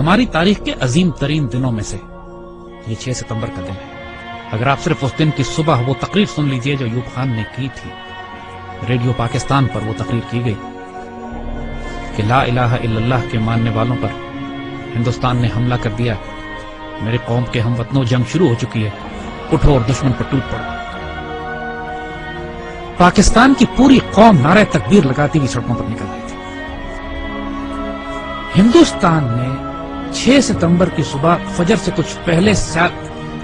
ہماری تاریخ کے عظیم ترین دنوں میں سے یہ 6 ستمبر کا دن ہے۔ اگر آپ صرف اس دن کی صبح وہ تقریر سن لیجئے جو ایوب خان نے کی تھی، ریڈیو پاکستان پر وہ تقریر کی گئی کہ لا الہ الا اللہ کے ماننے والوں پر ہندوستان نے حملہ کر دیا، میرے قوم کے ہم وطنوں جنگ شروع ہو چکی ہے، اٹھو اور دشمن پر ٹوٹ پڑو۔ پاکستان کی پوری قوم نعرہ تکبیر لگاتی ہوئی سڑکوں پر نکل آئی تھی۔ ہندوستان نے 6 ستمبر کی صبح فجر سے کچھ پہلے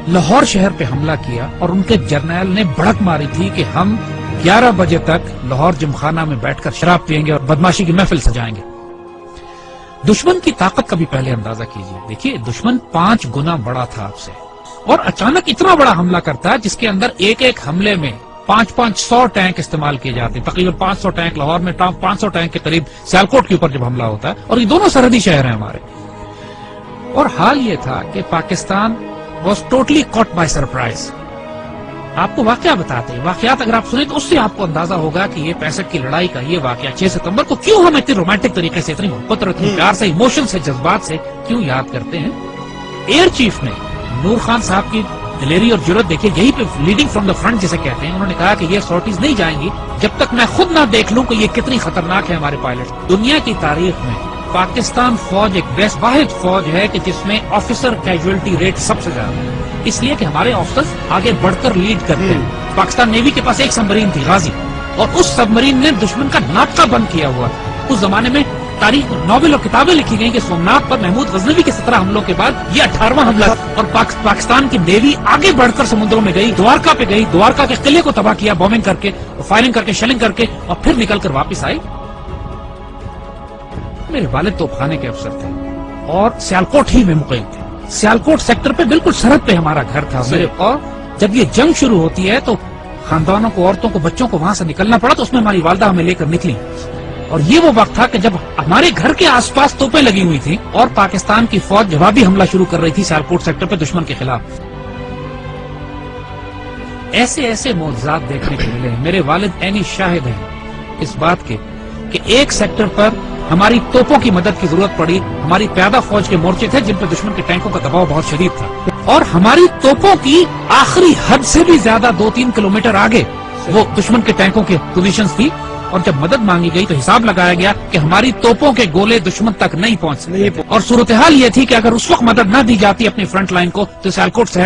لاہور شہر پہ حملہ کیا اور ان کے جرنیل نے بھڑک ماری تھی کہ ہم 11 بجے تک لاہور جمخانہ میں بیٹھ کر شراب پیئیں گے اور بدماشی کی محفل سجائیں گے۔ دشمن کی طاقت کا بھی پہلے اندازہ کیجئے، دیکھیے دشمن 5 گنا بڑا تھا آپ سے، اور اچانک اتنا بڑا حملہ کرتا ہے جس کے اندر ایک ایک حملے میں 500 ٹینک استعمال کیے جاتے ہیں، تقریباً 500 ٹینک لاہور میں، 500 ٹینک کے قریب سیالکوٹ کے اوپر جب حملہ ہوتا ہے، اور یہ دونوں سرحدی شہر ہیں ہمارے۔ اور حال یہ تھا کہ Pakistan was totally caught by surprise. آپ کو واقعہ بتاتے ہیں، واقعات اگر آپ سنیں تو اس سے آپ کو اندازہ ہوگا کہ یہ 65 کی لڑائی کا یہ واقعہ 6 ستمبر کو کیوں ہم اتنی رومانٹک طریقے سے، اتنی محبت اور اتنی پیار سے، ایموشن سے، جذبات سے کیوں یاد کرتے ہیں۔ ایئر چیف نے نور خان صاحب کی دلیری اور جرات دیکھیے، یہی پہ لیڈنگ فرام دا فرنٹ جسے کہتے ہیں، انہوں نے کہا کہ یہ سارٹیز نہیں جائیں گی جب تک میں خود نہ دیکھ لوں کہ یہ کتنی خطرناک ہے ہمارے پائلٹ۔ دنیا کی تاریخ میں پاکستان فوج ایک بیسٹ واحد فوج ہے کہ جس میں آفیسر کیجویلٹی ریٹ سب سے زیادہ ہے، اس لیے کہ ہمارے آفیسرز آگے بڑھ کر لیڈ کرتے ہیں۔ پاکستان نیوی کے پاس ایک سبمرین تھی غازی، اور اس سبمرین نے دشمن کا ناکہ بند کیا ہوا تھا۔ اس زمانے میں تاریخ ناول اور کتابیں لکھی گئیں کہ سومنات پر محمود غزنوی کے 17 حملوں کے بعد یہ 18واں حملہ، اور پاکستان کی نیوی آگے بڑھ کر سمندروں میں گئی، دوارکا پہ گئی، دوارکا کے قلعے کو تباہ کیا بومنگ کر کے، فائرنگ کر کے، شیلنگ کر کے، اور پھر نکل کر واپس آئی۔ میرے والد توپ خانے کے افسر تھے اور سیالکوٹ ہی میں مقیم تھے، سیالکوٹ سیکٹر پہ بالکل سرحد پہ ہمارا گھر تھا میرے، اور جب یہ جنگ شروع ہوتی ہے تو خاندانوں کو، عورتوں کو، بچوں کو وہاں سے نکلنا پڑا، تو اس میں ہماری والدہ ہمیں لے کر نکلی، اور یہ وہ وقت تھا کہ جب ہمارے گھر کے آس پاس توپیں لگی ہوئی تھی اور پاکستان کی فوج جوابی حملہ شروع کر رہی تھی سیالکوٹ سیکٹر پہ دشمن کے خلاف۔ ایسے ایسے معجزات دیکھنے کو ملے ہیں، میرے والد عینی شاہد ہیں اس بات کے کہ ایک سیکٹر پر ہماری توپوں کی مدد کی ضرورت پڑی، ہماری پیادہ فوج کے مورچے تھے جن پہ دشمن کے ٹینکوں کا دباؤ بہت شدید تھا، اور ہماری توپوں کی آخری حد سے بھی زیادہ 2-3 کلومیٹر آگے وہ دشمن کے ٹینکوں کی پوزیشنز تھی، اور جب مدد مانگی گئی تو حساب لگایا گیا کہ ہماری توپوں کے گولے دشمن تک نہیں پہنچ سکتے، اور صورتحال یہ تھی کہ اگر اس وقت مدد نہ دی جاتی اپنی فرنٹ لائن کو تو سیالکوٹ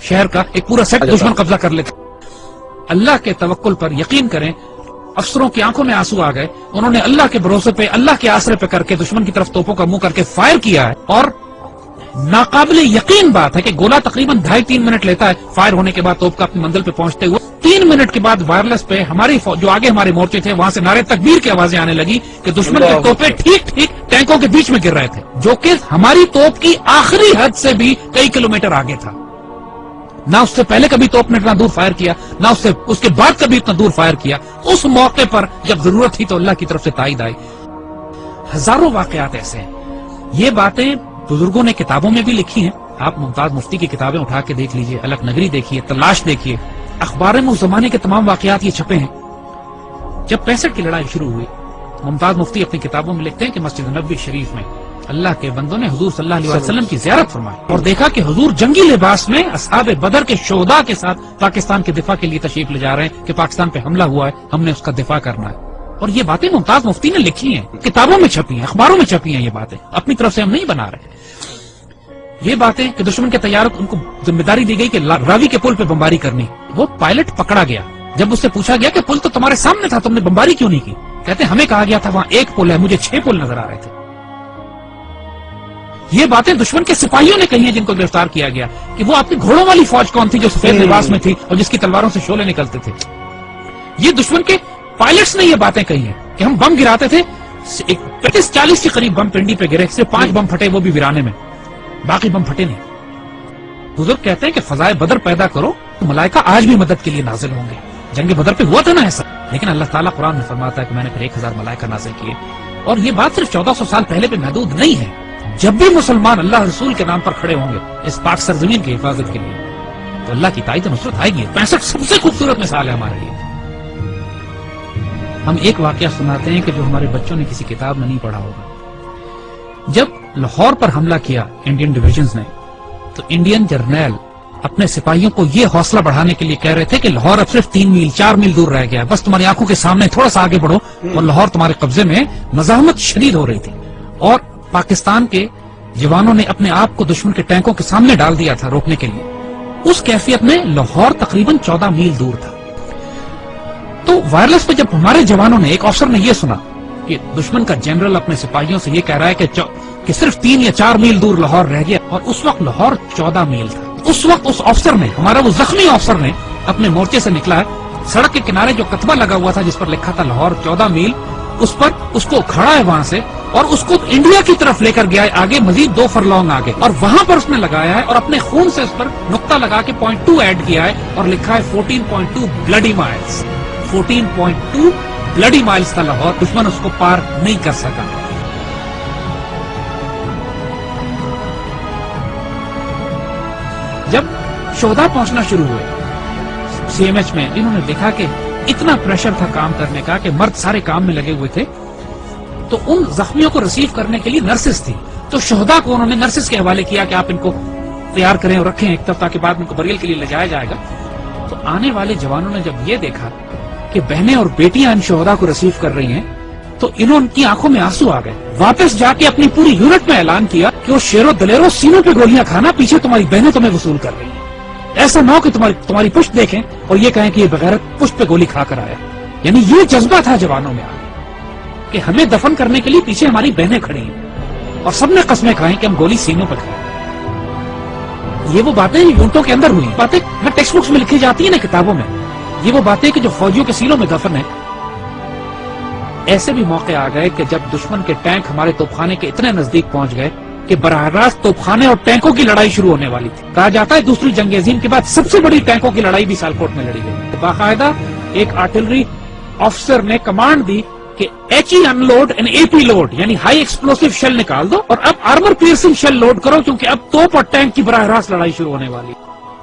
شہر کا ایک پورا سیٹ دشمن قبضہ کر لیتا۔ اللہ کے توکل پر یقین کریں، افسروں کی آنکھوں میں آنسو آ گئے، انہوں نے اللہ کے بھروسے پہ، اللہ کے آسرے پہ کر کے دشمن کی طرف توپوں کا منہ کر کے فائر کیا ہے، اور ناقابل یقین بات ہے کہ گولہ تقریباً 2.5-3 منٹ لیتا ہے فائر ہونے کے بعد توپ کا اپنی منزل پہ پہنچتے ہوئے۔ 3 منٹ کے بعد وائرلیس پہ ہماری جو آگے ہمارے مورچے تھے وہاں سے نعرے تکبیر کی آوازیں آنے لگی کہ دشمن کے توپیں ٹھیک ٹینکوں کے بیچ میں گر رہے تھے، جو کہ ہماری توپ کی آخری حد سے بھی کئی کلومیٹر آگے تھا۔ نہ اس سے پہلے کبھی توپ نے اتنا دور فائر کیا، نہ اس کے بعد کبھی اتنا دور فائر کیا۔ اس موقع پر جب ضرورت تھی تو اللہ کی طرف سے تائید آئی۔ ہزاروں واقعات ایسے ہیں، یہ باتیں بزرگوں نے کتابوں میں بھی لکھی ہیں، آپ ممتاز مفتی کی کتابیں اٹھا کے دیکھ لیجئے، الگ نگری دیکھیے، تلاش دیکھیے، اخبار میں اس زمانے کے تمام واقعات یہ چھپے ہیں۔ جب 65 کی لڑائی شروع ہوئی، ممتاز مفتی اپنی کتابوں میں لکھتے ہیں کہ مسجد نبوی شریف میں اللہ کے بندوں نے حضور صلی اللہ علیہ وسلم کی زیارت فرمائی اور دیکھا کہ حضور جنگی لباس میں اصحاب بدر کے شہداء کے ساتھ پاکستان کے دفاع کے لیے تشریف لے جا رہے ہیں کہ پاکستان پہ حملہ ہوا ہے، ہم نے اس کا دفاع کرنا ہے۔ اور یہ باتیں ممتاز مفتی نے لکھی ہیں، کتابوں میں چھپی ہیں، اخباروں میں چھپی ہیں، یہ باتیں اپنی طرف سے ہم نہیں بنا رہے۔ یہ باتیں کہ دشمن کے طیاروں ان کو ذمہ داری دی گئی کہ راوی کے پل پہ بمباری کرنی، وہ پائلٹ پکڑا گیا، جب اس سے پوچھا گیا کہ پل تو تمہارے سامنے تھا، تم نے بمباری کیوں نہیں کی؟ کہتے ہمیں کہا گیا تھا وہاں ایک پل ہے، مجھے 6 پل نظر آ رہے تھے۔ یہ باتیں دشمن کے سپاہیوں نے کہی ہیں جن کو گرفتار کیا گیا کہ وہ اپنی گھوڑوں والی فوج کون تھی جو سفید لباس میں تھی اور جس کی تلواروں سے شعلے نکلتے تھے۔ یہ دشمن کے پائلٹس نے یہ باتیں کہی ہیں کہ ہم بم گراتے تھے، 35-40 کے قریب بم پنڈی پہ گرے، صرف 5 بم پھٹے، وہ بھی ویرانے میں، باقی بم پھٹے نہیں۔ بزرگ کہتے ہیں کہ فضائے بدر پیدا کرو تو ملائکہ آج بھی مدد کے لیے نازل ہوں گے۔ جنگ بدر پہ ہوا تھا نا ایسا، لیکن اللہ تعالیٰ قرآن میں فرماتا ہے کہ میں نے پھر 1000 ملائکہ نازل کیے، اور یہ بات صرف 1400 سال پہلے پہ محدود نہیں ہے۔ جب بھی مسلمان اللہ رسول کے نام پر کھڑے ہوں گے اس پاک سرزمین کی حفاظت کے لیے تو اللہ کی تائید نصرت آئے گی۔ 65 سب سے خوبصورت مثال ہے ہمارے لیے۔ ہم ایک واقعہ سناتے ہیں کہ جو ہمارے بچوں نے کسی کتاب میں نہیں پڑھا ہوگا۔ جب لاہور پر حملہ کیا انڈین ڈویژنز نے تو انڈین جرنیل اپنے سپاہیوں کو یہ حوصلہ بڑھانے کے لیے کہہ رہے تھے کہ لاہور اب صرف 3 میل 4 میل دور رہ گیا، بس تمہاری آنکھوں کے سامنے تھوڑا سا آگے بڑھو، اور لاہور تمہارے قبضے میں مزاحمت شدید ہو رہی تھی، اور پاکستان کے جوانوں نے اپنے آپ کو دشمن کے ٹینکوں کے سامنے ڈال دیا تھا روکنے کے لیے۔ اس کیفیت میں لاہور تقریباً 14 میل دور تھا۔ تو وائرلیس پہ جب ہمارے جوانوں نے، ایک افسر نے یہ سنا کہ دشمن کا جنرل اپنے سپاہیوں سے یہ کہہ رہا ہے کہ صرف 3 یا 4 میل دور لاہور رہ گیا، اور اس وقت لاہور 14 میل تھا۔ اس وقت اس افسر نے، ہمارا وہ زخمی افسر نے اپنے مورچے سے نکلا ہے، سڑک کے کنارے جو کتبہ لگا ہوا تھا جس پر لکھا تھا لاہور 14 میل، اس پر اس کو کھڑا ہے وہاں سے، اور اس کو انڈیا کی طرف لے کر گیا ہے آگے، مزید 2 فرلانگ آگے، اور وہاں پر اس نے لگایا ہے اور اپنے خون سے اس پر نقطہ لگا کے 0.2 ایڈ کیا ہے اور لکھا ہے 14.2 بلڈی مائلز۔ 14.2 بلڈی مائلز تھا لاہور، دشمن اس کو پار نہیں کر سکا۔ جب شہداء پہنچنا شروع ہوئے سی ایم ایچ میں، انہوں نے دیکھا کہ اتنا پریشر تھا کام کرنے کا کہ مرد سارے کام میں لگے ہوئے تھے، تو ان زخمیوں کو ریسیو کرنے کے لیے نرسز تھی، تو شہداء کو انہوں نے نرسز کے حوالے کیا کہ آپ ان کو تیار کریں اور رکھیں ایک ہفتہ کے بعد ان کو بریل کے لیے لے جایا جائے گا۔ تو آنے والے جوانوں نے جب یہ دیکھا کہ بہنیں اور بیٹیاں ان شہداء کو ریسیو کر رہی ہیں تو ان کی آنکھوں میں آنسو آ گئے۔ واپس جا کے اپنی پوری یونٹ میں اعلان کیا کہ وہ شیرو دلیرو سینوں پہ گولیاں کھانا، پیچھے تمہاری بہنیں تمہیں وصول کر رہی ہیں، ایسا نہ ہو کہ تمہاری پشت دیکھیں اور یہ کہیں کہ یہ بغیرت پشت پہ گولی کھا کر آیا۔ یعنی یہ جذبہ تھا جوانوں میں کہ ہمیں دفن کرنے کے لیے پیچھے ہماری بہنیں کھڑی ہیں، اور سب نے قسمیں کھائیں کہ ہم گولی سینوں پہ کھائیں۔ یہ وہ باتیں یونٹوں کے اندر ہوئی، باتیں ٹیکسٹ بکس میں لکھی جاتی ہیں نا، کتابوں میں، یہ وہ باتیں کہ جو فوجیوں کے سینوں میں دفن ہے۔ ایسے بھی موقع آ گئے کہ جب دشمن کے ٹینک ہمارے توپخانے کے اتنے نزدیک پہنچ گئے کہ براہ راست توپخانے اور ٹینکوں کی لڑائی شروع ہونے والی تھی۔ کہا جاتا ہے دوسری جنگ عظیم کے بعد سب سے بڑی ٹینکوں کی لڑائی بھی سیالکوٹ میں لڑی گئی۔ باقاعدہ ایک آرٹلری آفیسر نے کمانڈ دی کہ H E unload and A P load, یعنی ہائی ایکسپلوسو شیل نکال دو اور اب آرمر پیئرسنگ شیل لوڈ کرو، کیونکہ اب توپ اور ٹینک کی براہ راست لڑائی شروع ہونے والی۔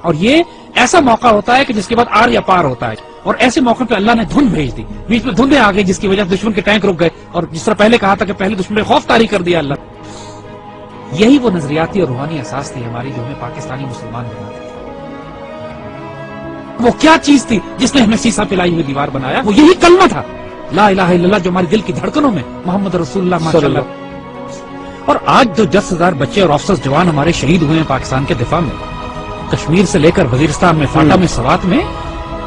اور یہ ایسا موقع ہوتا ہے کہ جس کے بعد آر یا پار ہوتا ہے، اور ایسے موقع پہ اللہ نے دھند بھیج دی، بیچ میں دھندیں آ گئی جس کی وجہ سے دشمن کے ٹینک رک گئے، اور جس طرح پہلے کہا تھا کہ پہلے دشمن خوف طاری کر دیا اللہ۔ یہی وہ نظریاتی اور روحانی اساس تھی ہماری جو ہمیں پاکستانی مسلمان بناتی تھی۔ وہ کیا چیز تھی جس نے ہمیں سیسا پلائی ہوئی دیوار بنایا؟ وہ یہی کلمہ تھا، لا الہ الا اللہ، جو ہمارے دل کی دھڑکنوں میں محمد رسول اللہ ماشاءاللہ۔ اور آج جو 10,000 بچے اور آفیسرز جوان ہمارے شہید ہوئے ہیں پاکستان کے دفاع میں، کشمیر سے لے کر وزیرستان میں، فاٹا میں، سوات میں،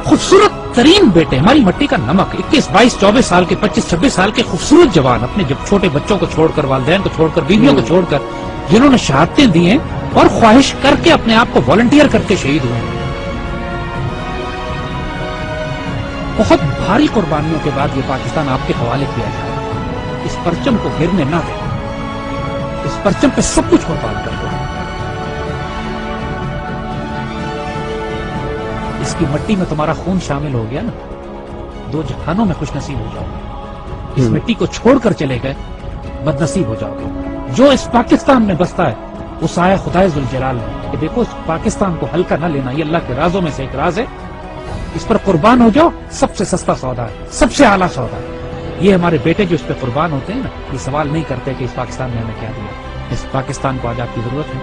خوبصورت ترین بیٹے، ہماری مٹی کا نمک، 21 22 24 سال کے، 25 26 سال کے خوبصورت جوان، اپنے جب چھوٹے بچوں کو چھوڑ کر، والدین کو چھوڑ کر، بیویوں کو چھوڑ کر، جنہوں نے شہادتیں دی ہیں اور خواہش کر کے اپنے آپ کو والنٹیئر کر کے شہید ہوئے ہیں۔ بہت بھاری قربانیوں کے بعد یہ پاکستان آپ کے حوالے کیا جائے۔ اس پرچم کو گرنے نہ دیں، اس پرچم پہ سب کچھ قربان کر دو۔ اس کی مٹی میں تمہارا خون شامل ہو گیا نا، 2 جہانوں میں خوش نصیب ہو جاؤ گے۔ اس مٹی کو چھوڑ کر چلے گئے بد نصیب ہو جاؤ گے۔ جو اس پاکستان میں بستا ہے اس آیا خدائے ذوالجلال نے کہ دیکھو اس پاکستان کو ہلکا نہ لینا، یہ اللہ کے رازوں میں سے ایک راز ہے، اس پر قربان ہو جاؤ، سب سے سستا سودا ہے، سب سے اعلیٰ سودا ہے۔ یہ ہمارے بیٹے جو اس پہ قربان ہوتے ہیں نا، یہ سوال نہیں کرتے کہ اس پاکستان نے ہمیں کیا دیا۔ اس پاکستان کو آج آپ کی ضرورت ہے۔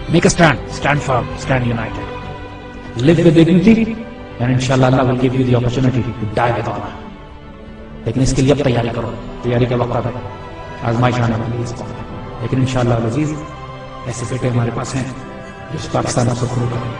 Make a stand, stand form, stand United, live with dignity, and inshallah Allah will give you the opportunity to die with honor. لیکن اس کے لیے اب تیاری کرو، تیاری کا وقت ہے، آزمائش آنے والی ہے، لیکن انشاءاللہ العزیز ایسے بیٹے ہمارے پاس ہیں جو اس پاکستان کو شروع کریں۔